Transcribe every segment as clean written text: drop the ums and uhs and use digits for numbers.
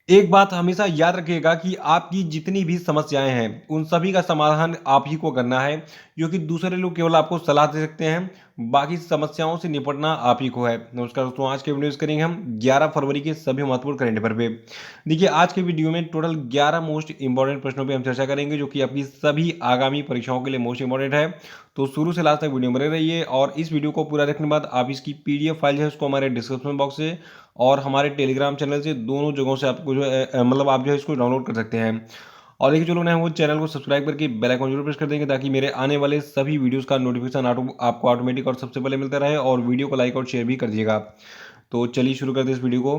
एक बात हमेशा याद रखिएगा कि आपकी जितनी भी समस्याएं हैं उन सभी का समाधान आप ही को करना है, क्योंकि दूसरे लोग केवल आपको सलाह दे सकते हैं। बाकी समस्याओं से निपटना आप ही को है। नमस्कार दोस्तों, आज के वीडियो में करेंगे हम 11 फरवरी के सभी महत्वपूर्ण करंट अफेयर पे। देखिए, आज के वीडियो में टोटल 11 मोस्ट इंपॉर्टेंट प्रश्नों पे हम चर्चा करेंगे, जो कि आपकी सभी आगामी परीक्षाओं के लिए मोस्ट इंपॉर्टेंट है। तो शुरू से लास्ट तक वीडियो बने रहिए, और इस वीडियो को पूरा देखने के बाद आप इसकी पीडीएफ फाइल है उसको हमारे डिस्क्रिप्शन बॉक्स से और हमारे टेलीग्राम चैनल से, दोनों जगहों से आपको जो है मतलब आप जो है इसको डाउनलोड कर सकते हैं। और देखिए, जो लोग हैं वो चैनल को सब्सक्राइब करके बेल आइकन जरूर प्रेस कर देंगे, ताकि मेरे आने वाले सभी वीडियोस का नोटिफिकेशन आपको ऑटोमेटिक और सबसे पहले मिलता रहे। और वीडियो को लाइक और शेयर भी कर दीजिएगा। तो चलिए शुरू करते हैं इस वीडियो को।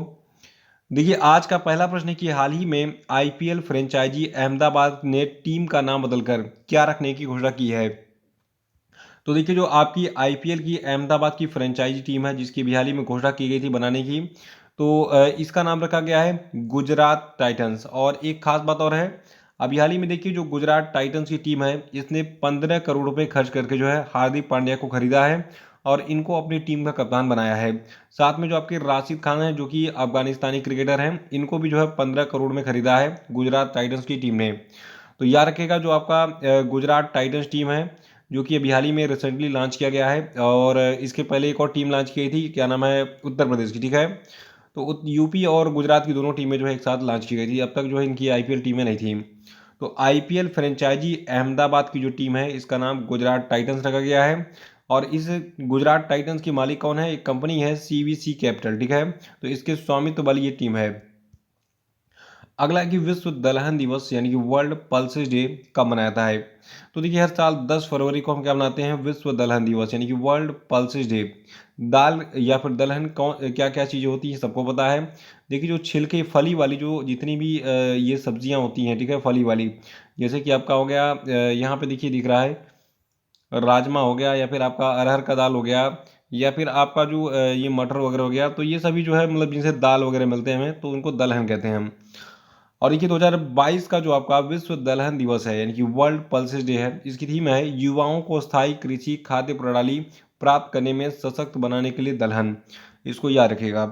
देखिए, आज का पहला प्रश्न है कि हाल ही में आईपीएल फ्रेंचाइजी अहमदाबाद ने टीम का नाम बदलकर क्या रखने की घोषणा की है। तो देखिए, जो आपकी आईपीएल की अहमदाबाद की फ्रेंचाइजी टीम है, जिसकी भी हाल ही में घोषणा की गई थी बनाने की, तो इसका नाम रखा गया है गुजरात टाइटंस। और एक खास बात और है, अभी हाल ही में देखिए, जो गुजरात टाइटंस की टीम है इसने 15 करोड़ रुपए खर्च करके जो है हार्दिक पांड्या को खरीदा है और इनको अपनी टीम का कप्तान बनाया है। साथ में जो आपके राशिद खान है, जो कि अफगानिस्तानी क्रिकेटर हैं, इनको भी जो है 15 करोड़ में खरीदा है गुजरात टाइटंस की टीम ने। तो याद रखेगा, जो आपका गुजरात टाइटंस टीम है, जो कि अभी हाल ही में रिसेंटली लॉन्च किया गया है, और इसके पहले एक और टीम लॉन्च की गई थी, क्या नाम है, उत्तर प्रदेश की, ठीक है। तो यूपी और गुजरात की दोनों टीमें जो है एक साथ लॉन्च की गई थी। अब तक जो है इनकी आईपीएल टीमें नहीं थी। तो आईपीएल फ्रेंचाइजी अहमदाबाद की जो टीम है इसका नाम गुजरात टाइटंस रखा गया है। और इस गुजरात टाइटंस की मालिक कौन है, एक कंपनी है सीवीसी कैपिटल, ठीक है। तो इसके स्वामित्व वाली ये टीम है। अगला है कि विश्व दलहन दिवस यानी कि वर्ल्ड पल्सेस डे कब मनाया जाता है। तो देखिए, हर साल 10 फरवरी को हम क्या मनाते हैं, विश्व दलहन दिवस यानी कि वर्ल्ड पल्सेस डे। दाल या फिर दलहन कौन क्या क्या चीज़ें होती हैं सबको पता है। देखिए, जो छिलके फली वाली जो जितनी भी ये सब्जियां होती हैं, ठीक है, फली वाली, जैसे कि आपका हो गया यहाँ पे देखिए दिख रहा है, राजमा हो गया, या फिर आपका अरहर का दाल हो गया, या फिर आपका जो ये मटर वगैरह हो गया, तो ये सभी जो है मतलब जिनसे दाल वगैरह मिलते हैं हमें, तो उनको दलहन कहते हैं हम। और देखिए, 2022 का जो आपका विश्व दलहन दिवस है यानी कि वर्ल्ड पल्सेस डे है, इसकी थीम है युवाओं को स्थायी कृषि खाद्य प्रणाली प्राप्त करने में सशक्त बनाने के लिए दलहन। इसको याद रखिएगा।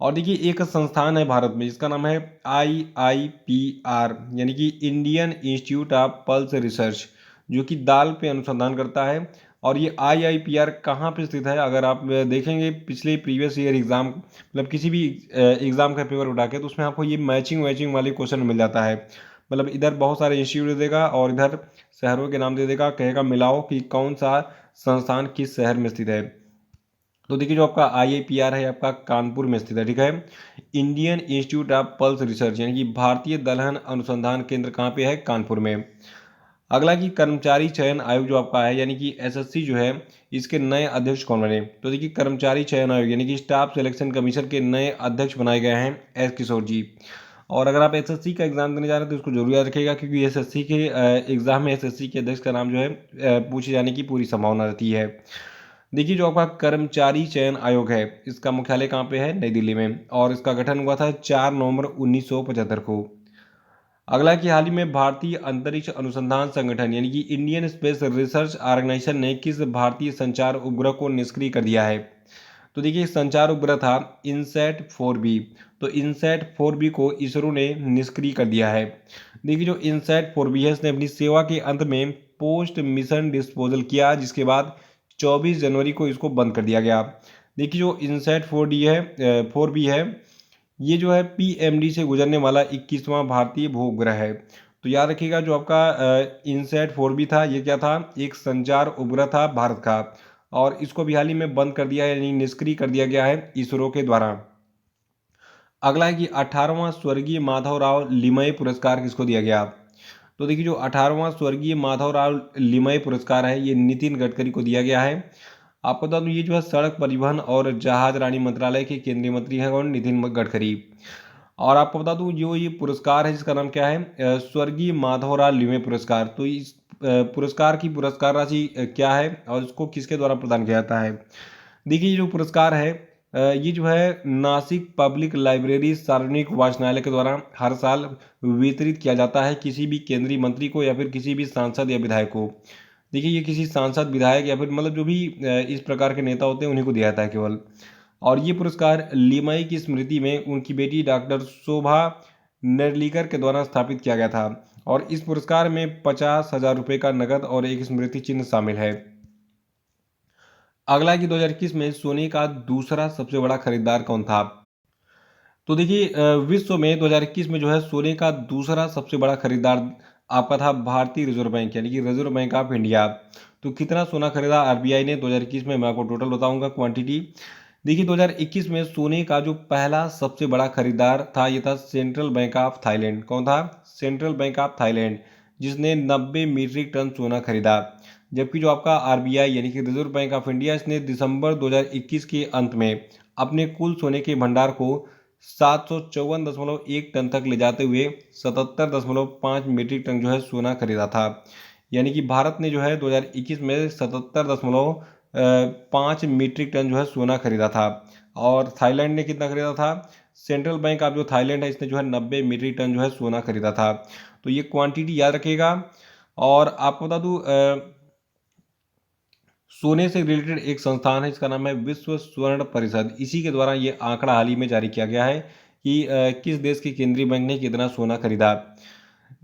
और देखिए, एक संस्थान है भारत में, इसका नाम है IIPR यानी कि Indian institute of pulse research, जो कि दाल पे अनुसंधान करता है। और ये IIPR कहाँ पे स्थित है, अगर आप देखेंगे पिछले प्रीवियस ईयर एग्जाम, मतलब किसी भी एग्जाम का पेपर उठा के, तो उसमें आपको ये मैचिंग वैचिंग वाले क्वेश्चन मिल जाता है। मतलब इधर बहुत सारे इंस्टीट्यूट दे देगा और इधर शहरों के नाम दे देगा, कहेगा मिलाओ कि कौन सा संस्थान किस शहर में स्थित है। तो देखिए, जो आपका IIPR है आपका कानपुर में स्थित है, ठीक है। Indian institute of pulse research यानी कि भारतीय दलहन अनुसंधान केंद्र कहाँ पे है, कानपुर में। अगला कि कर्मचारी चयन आयोग जो आपका है यानी कि SSC जो है, इसके नए अध्यक्ष कौन बने। तो देखिए, कर्मचारी चयन आयोग यानी कि स्टाफ सिलेक्शन कमीशन के नए अध्यक्ष बनाए गए हैं S किशोर जी। और अगर आप SSC का एग्जाम देने जा रहे हैं तो इसको जरूर याद रखिएगा, क्योंकि SSC के एग्जाम में SSC के अध्यक्ष का नाम जो है पूछे जाने की पूरी संभावना रहती है। देखिए, जो आपका कर्मचारी चयन आयोग है, इसका मुख्यालय कहाँ पे है, नई दिल्ली में, और इसका गठन हुआ था 4 नवंबर 1975 को। अगला कि हाल ही में भारतीय अंतरिक्ष अनुसंधान संगठन यानी कि इंडियन स्पेस रिसर्च ऑर्गेनाइजेशन ने किस भारतीय संचार उपग्रह को निष्क्रिय कर दिया है। तो देखिए, संचार उपग्रह था इनसैट 4B। तो इनसैट 4B को इसरो ने निष्क्रिय कर दिया है। देखिए, जो इनसैट 4B है, इसने अपनी सेवा के अंत में पोस्ट मिशन डिस्पोजल किया, जिसके बाद 24 जनवरी को इसको बंद कर दिया गया। देखिए, जो इनसैट 4B है, ये जो है PMD से गुजरने वाला 21वां भारतीय भू उपग्रह है। तो याद रखिएगा, जो आपका इनसैट 4B था, ये क्या था, एक संचार उपग्रह था भारत का, और इसको भी हाल ही में बंद कर दिया है, यानी निष्क्रिय कर दिया गया है इसरो के द्वारा। अगला है कि 18वां स्वर्गीय माधवराव लिमये पुरस्कार किसको दिया गया। तो देखिए, जो 18वां स्वर्गीय माधवराव लिमये पुरस्कार है, ये नितिन गडकरी को दिया गया है। आपको बता दूं, ये जो है सड़क परिवहन और जहाजरानी मंत्रालय के केंद्रीय मंत्री हैं कौन, नितिन गडकरी। और आपको बता दूं, जो ये पुरस्कार है जिसका नाम क्या है, स्वर्गीय माधवराव लिमये पुरस्कार। तो इस पुरस्कार की पुरस्कार राशि क्या है और इसको किसके द्वारा प्रदान किया जाता है। देखिए, ये जो पुरस्कार है ये जो है नासिक पब्लिक लाइब्रेरी सार्वजनिक वाचनालय के द्वारा हर साल वितरित किया जाता है किसी भी केंद्रीय मंत्री को या फिर किसी भी सांसद या विधायक को। देखिए, ये किसी सांसद विधायक या फिर मतलब जो भी इस प्रकार के नेता होते हैं उन्हीं को दिया जाता है केवल। और ये पुरस्कार लिमई की स्मृति में उनकी बेटी डॉक्टर शोभा नेर्लिकर के द्वारा स्थापित किया गया था और इस पुरस्कार में 50,000 रुपये का नकद और एक स्मृति चिन्ह शामिल है। अगला कि 2021 में सोने का दूसरा सबसे बड़ा खरीदार कौन था? तो देखिए विश्व में 2021 में जो है सोने का दूसरा सबसे बड़ा खरीदार आपका था भारतीय रिजर्व बैंक यानी कि रिजर्व बैंक ऑफ इंडिया। तो कितना सोना खरीदा आरबीआई ने 2021 में, मैं आपको टोटल बताऊंगा क्वांटिटी। देखिए 2021 में सोने का जो पहला सबसे बड़ा खरीदार था ये था सेंट्रल बैंक ऑफ थाईलैंड। कौन था? सेंट्रल बैंक ऑफ थाईलैंड, जिसने 90 मीट्रिक टन सोना खरीदा। जबकि जो आपका आरबीआई यानी कि रिजर्व बैंक ऑफ इंडिया, इसने दिसंबर 2021 के अंत में अपने कुल सोने के भंडार को 754.1 टन तक ले जाते हुए 77.5 मीट्रिक टन जो है सोना खरीदा था। यानी कि भारत ने जो है 2021 में 77.5 मीट्रिक टन जो है सोना खरीदा था और थाईलैंड ने कितना खरीदा था? सेंट्रल बैंक ऑफ जो थाईलैंड है इसने जो है 90 मीट्रिक टन जो है सोना खरीदा था। तो ये क्वांटिटी याद रखिएगा। और आपको बता दूं सोने से रिलेटेड एक संस्थान है, इसका नाम है विश्व स्वर्ण परिषद। इसी के द्वारा ये आंकड़ा हाल ही में जारी किया गया है कि किस देश के केंद्रीय बैंक ने कितना सोना खरीदा।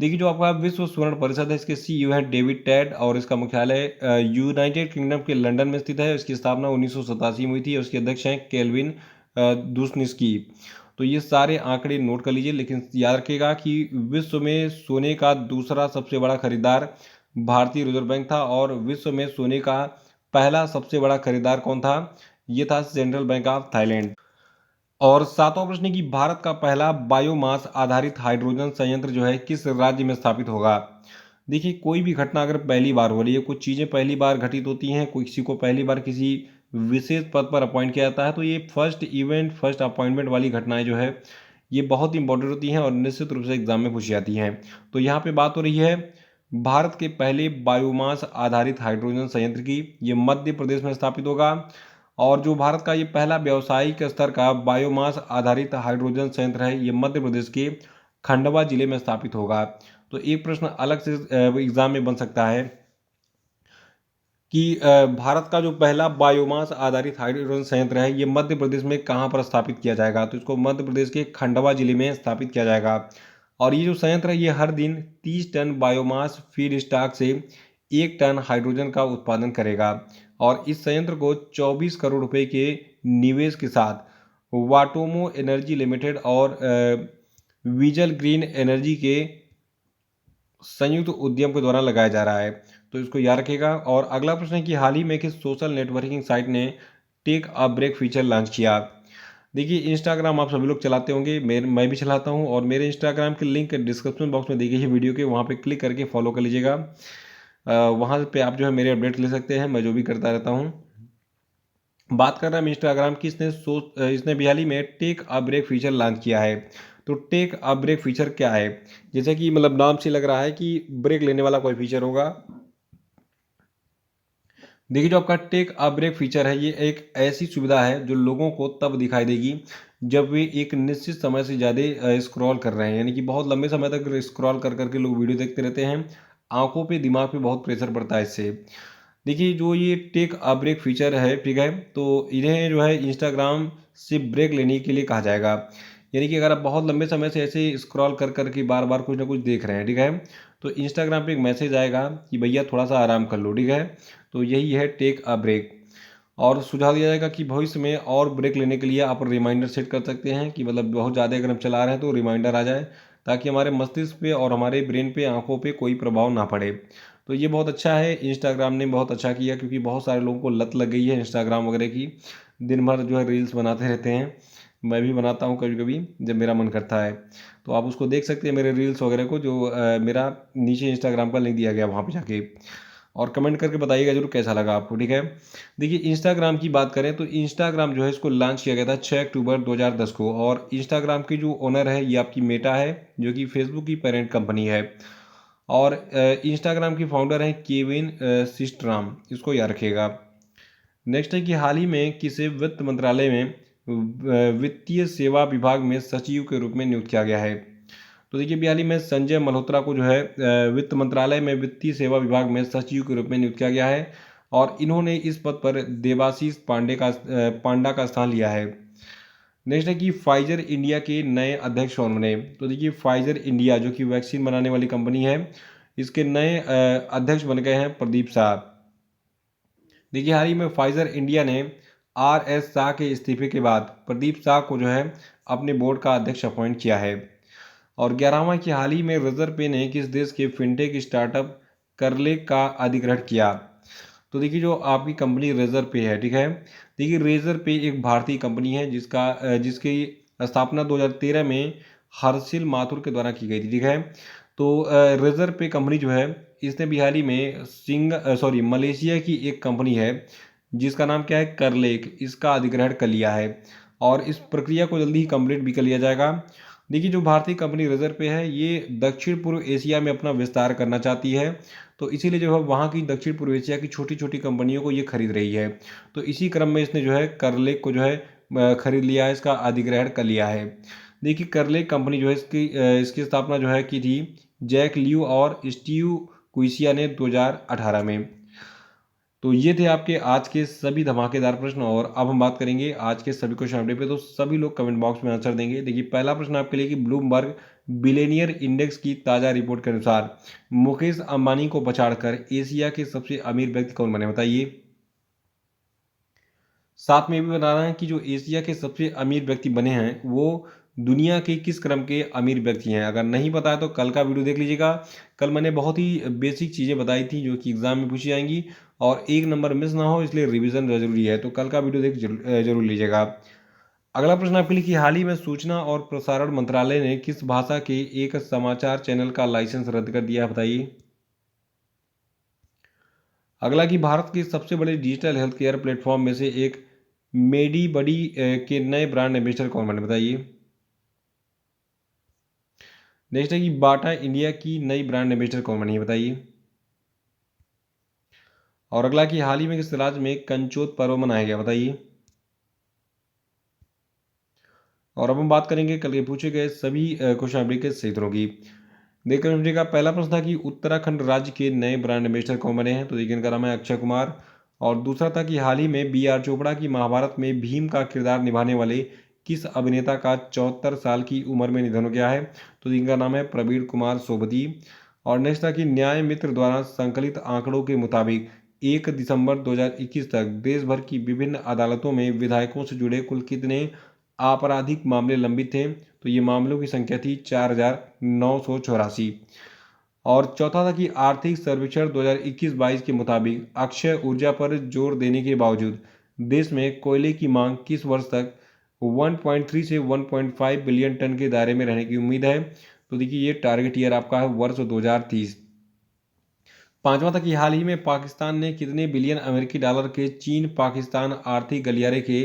देखिए जो आपका विश्व स्वर्ण परिषद है इसके सीईओ है डेविड टेड और इसका मुख्यालय यूनाइटेड किंगडम के लंदन में स्थित है। इसकी स्थापना 1987 में हुई थी और उसके अध्यक्ष हैं केल्विन दुस्निस्की। तो ये सारे आंकड़े नोट कर लीजिए, लेकिन याद रखिएगा कि विश्व में सोने का दूसरा सबसे बड़ा खरीदार भारतीय रिजर्व बैंक था और विश्व में सोने का पहला सबसे बड़ा खरीदार कौन था? ये था सेंट्रल बैंक ऑफ थाईलैंड। और सातवां प्रश्न की भारत का पहला बायोमास आधारित हाइड्रोजन संयंत्र जो है किस राज्य में स्थापित होगा? देखिए कोई भी घटना अगर पहली बार हो रही है, कुछ चीज़ें पहली बार घटित होती हैं, कोई किसी को पहली बार किसी विशेष पद पर अपॉइंट किया जाता है, तो ये फर्स्ट इवेंट फर्स्ट अपॉइंटमेंट वाली घटनाएं जो है ये बहुत इंपॉर्टेंट होती हैं और निश्चित रूप से एग्जाम में पूछी जाती हैं। तो यहाँ पे बात हो रही है भारत के पहले बायोमास आधारित हाइड्रोजन संयंत्र की। ये मध्य प्रदेश में स्थापित होगा और जो भारत का ये पहला व्यावसायिक स्तर का बायोमास आधारित हाइड्रोजन संयंत्र है ये मध्य प्रदेश के खंडवा जिले में स्थापित होगा। तो एक प्रश्न अलग से एग्जाम में बन सकता है कि भारत का जो पहला बायोमास आधारित हाइड्रोजन संयंत्र है ये मध्य प्रदेश में कहाँ पर स्थापित किया जाएगा? तो इसको मध्य प्रदेश के खंडवा जिले में स्थापित किया जाएगा। और ये जो संयंत्र है ये हर दिन 30 टन बायोमास फीड स्टॉक से 1 टन हाइड्रोजन का उत्पादन करेगा और इस संयंत्र को 24 करोड़ रुपए के निवेश के साथ वाटोमो एनर्जी लिमिटेड और विजल ग्रीन एनर्जी के संयुक्त उद्यम के द्वारा लगाया जा रहा है। तो इसको याद रखिएगा। और अगला प्रश्न है कि हाल ही में किस सोशल नेटवर्किंग साइट ने take a break feature launch किया? देखिए इंस्टाग्राम आप सभी लोग चलाते होंगे, मैं भी चलाता हूं और मेरे इंस्टाग्राम के लिंक डिस्क्रिप्शन बॉक्स में दी गई है वीडियो के, वहां पे क्लिक करके फॉलो कर लीजिएगा। वहां पे आप जो है मेरे अपडेट ले सकते हैं, मैं जो भी करता रहता हूं। बात कर रहा है इंस्टाग्राम की, इसने भी हाल ही में take a break feature launch किया है। तो टेक अ ब्रेक फीचर क्या है? जैसे कि मतलब नाम से लग रहा है कि ब्रेक लेने वाला कोई फीचर होगा। देखिए जो आपका टेक अ ब्रेक फीचर है ये एक ऐसी सुविधा है जो लोगों को तब दिखाई देगी जब वे एक निश्चित समय से ज़्यादा स्क्रॉल कर रहे हैं, यानी कि बहुत लंबे समय तक स्क्रॉल कर करके लोग वीडियो देखते रहते हैं। आंखों पे दिमाग पे बहुत प्रेशर पड़ता है इससे। देखिए जो ये टेक अ ब्रेक फीचर है, ठीक है, तो इन्हें जो है इंस्टाग्राम से ब्रेक लेने के लिए कहा जाएगा। यानी कि अगर आप बहुत लंबे समय से ऐसे स्क्रॉल कर करके बार बार कुछ ना कुछ देख रहे हैं, ठीक है, तो इंस्टाग्राम पे एक मैसेज आएगा कि भैया थोड़ा सा आराम कर लो, ठीक है। तो यही है टेक अ ब्रेक। और सुझाव दिया जाएगा कि भविष्य में और ब्रेक लेने के लिए आप रिमाइंडर सेट कर सकते हैं कि मतलब बहुत ज़्यादा अगर हम चला रहे हैं तो रिमाइंडर आ जाए, ताकि हमारे मस्तिष्क पे और हमारे ब्रेन पे आंखों पे कोई प्रभाव ना पड़े। तो ये बहुत अच्छा है, इंस्टाग्राम ने बहुत अच्छा किया क्योंकि बहुत सारे लोगों को लत लग गई है इंस्टाग्राम वगैरह की। दिन भर जो है रील्स बनाते रहते हैं, मैं भी बनाता हूँ कभी कभी जब मेरा मन करता है। तो आप उसको देख सकते हैं मेरे रील्स वगैरह को, जो मेरा नीचे इंस्टाग्राम का लिंक दिया गया वहाँ पे जाके। और कमेंट करके बताइएगा जरूर कैसा लगा आपको, ठीक है। देखिए इंस्टाग्राम की बात करें तो इंस्टाग्राम जो है इसको लॉन्च किया गया था 6 अक्टूबर 2010 को और इंस्टाग्राम की जो ओनर है ये आपकी मेटा है जो कि फेसबुक की पेरेंट कंपनी है। और इंस्टाग्राम की फाउंडर हैं केविन सिस्टराम, इसको याद रखिएगा। नेक्स्ट है कि हाल ही में किसे वित्त मंत्रालय में वित्तीय सेवा विभाग में सचिव के रूप में नियुक्त किया गया है? तो देखिए हाल ही में संजय मल्होत्रा को जो है वित्त मंत्रालय में वित्तीय सेवा विभाग में सचिव के रूप में नियुक्त किया गया है और इन्होंने इस पद पर देवाशीष पांडा का स्थान लिया है। नेक्स्ट है कि फाइजर इंडिया के नए अध्यक्ष कौन बने। तो देखिए फाइजर इंडिया जो कि वैक्सीन बनाने वाली कंपनी है, इसके नए अध्यक्ष बन गए हैं प्रदीप शाह। देखिए हाल ही में फाइजर इंडिया ने RS शाह के इस्तीफे के बाद प्रदीप शाह को जो है अपने बोर्ड का अध्यक्ष अपॉइंट किया है। और 11वां कि हाल ही में रिजर्व पे ने किस देश के फिनटेक स्टार्टअप करले का अधिग्रहण किया। तो देखिए जो आपकी कंपनी रेजर पे है, ठीक है, देखिए रेजर पे एक भारतीय कंपनी है जिसकी स्थापना 2013 में हर्षिल माथुर के द्वारा की गई थी, ठीक है। तो रेजर पे कंपनी जो है इसने भी हाल ही में मलेशिया की एक कंपनी है जिसका नाम क्या है, करलेक, इसका अधिग्रहण कर लिया है और इस प्रक्रिया को जल्दी ही कंप्लीट भी कर लिया जाएगा। देखिए जो भारतीय कंपनी रेजर पे है ये दक्षिण पूर्व एशिया में अपना विस्तार करना चाहती है, तो इसीलिए जो है वहाँ की दक्षिण पूर्व एशिया की छोटी छोटी कंपनियों को ये खरीद रही है। तो इसी क्रम में इसने जो है करलेक को जो है खरीद लिया है, इसका अधिग्रहण कर लिया है। देखिए करलेक कंपनी जो है इसकी स्थापना जो है की थी जैक लियू और स्टीव क्विसिया ने 2018 में। तो ये थे आपके आज के सभी धमाकेदार प्रश्न और अब हम बात करेंगे आज के सभी क्वेश्चन अपडेट पे। तो सभी लोग कमेंट बॉक्स में आंसर देंगे। देखिए पहला प्रश्न आपके लिए कि ब्लूमबर्ग बिलेनियर इंडेक्स की ताजा रिपोर्ट के अनुसार मुकेश अंबानी को पछाड़कर एशिया के सबसे अमीर व्यक्ति कौन बने, बताइए। साथ में ये भी बताना है कि जो एशिया के सबसे अमीर व्यक्ति बने हैं वो दुनिया के किस क्रम के अमीर व्यक्ति हैं। अगर नहीं पता है तो कल का वीडियो देख लीजिएगा। कल मैंने बहुत ही बेसिक चीज़ें बताई थी जो कि एग्जाम में पूछी जाएंगी और एक नंबर मिस ना हो इसलिए रिवीजन जरूरी है, तो कल का वीडियो देख जरूर लीजिएगा। अगला प्रश्न आपके लिए कि हाल ही में सूचना और प्रसारण मंत्रालय ने किस भाषा के एक समाचार चैनल का लाइसेंस रद्द कर दिया है, बताइए। अगला कि भारत के सबसे बड़े डिजिटल हेल्थ केयर प्लेटफॉर्म में से एक मेडी बडी के नए ब्रांड एम्बेसडर कौन बने, बताइए। नेक्स्ट है कि बाटा इंडिया की नई ब्रांड एम्बेसडर कौन बनी है, बताइए। और अगला कि हाल ही में किस राज्य में कंचोत पर्व मनाया गया, बताइए। और अब हम बात करेंगे कल के पूछे गए सभी क्वेश्चन अपडेट के सही उत्तरों की। देखकर समझिएगा पहला प्रश्न था कि उत्तराखंड राज्य के नए ब्रांड एम्बेसडर कौन बने हैं, तो देखिए इनका नाम है अक्षय कुमार। और दूसरा था कि हाल ही में BR चोपड़ा की महाभारत में भीम का किरदार निभाने वाले किस अभिनेता का 74 साल की उम्र में निधन हो गया है, तो इनका नाम है प्रवीण कुमार सोबती। और नेक्स्ट था कि न्याय मित्र द्वारा संकलित आंकड़ों के मुताबिक 1 दिसंबर 2021 तक देश भर की विभिन्न अदालतों में विधायकों से जुड़े कुल कितने आपराधिक मामले लंबित थे, तो ये मामलों की संख्या थी 4,984। और चौथा था कि आर्थिक सर्वेक्षण 2021-22 के मुताबिक अक्षय ऊर्जा पर जोर देने के बावजूद देश में कोयले की मांग किस वर्ष तक 1.3 से 1.5 बिलियन टन के दायरे में रहने की उम्मीद है, तो देखिए ये टारगेट ईयर आपका है वर्ष 2030। पांचवा था कि हाल ही में पाकिस्तान ने कितने बिलियन अमेरिकी डॉलर के चीन पाकिस्तान आर्थिक गलियारे के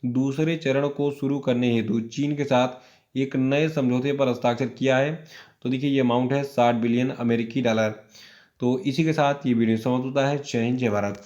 दूसरे चरण को शुरू करने हेतु चीन के साथ एक नए समझौते पर हस्ताक्षर किया है, तो देखिए ये अमाउंट है 60 बिलियन अमेरिकी डॉलर। तो इसी के साथ ये वीडियो समाप्त होता है। जय हिंद, जय भारत।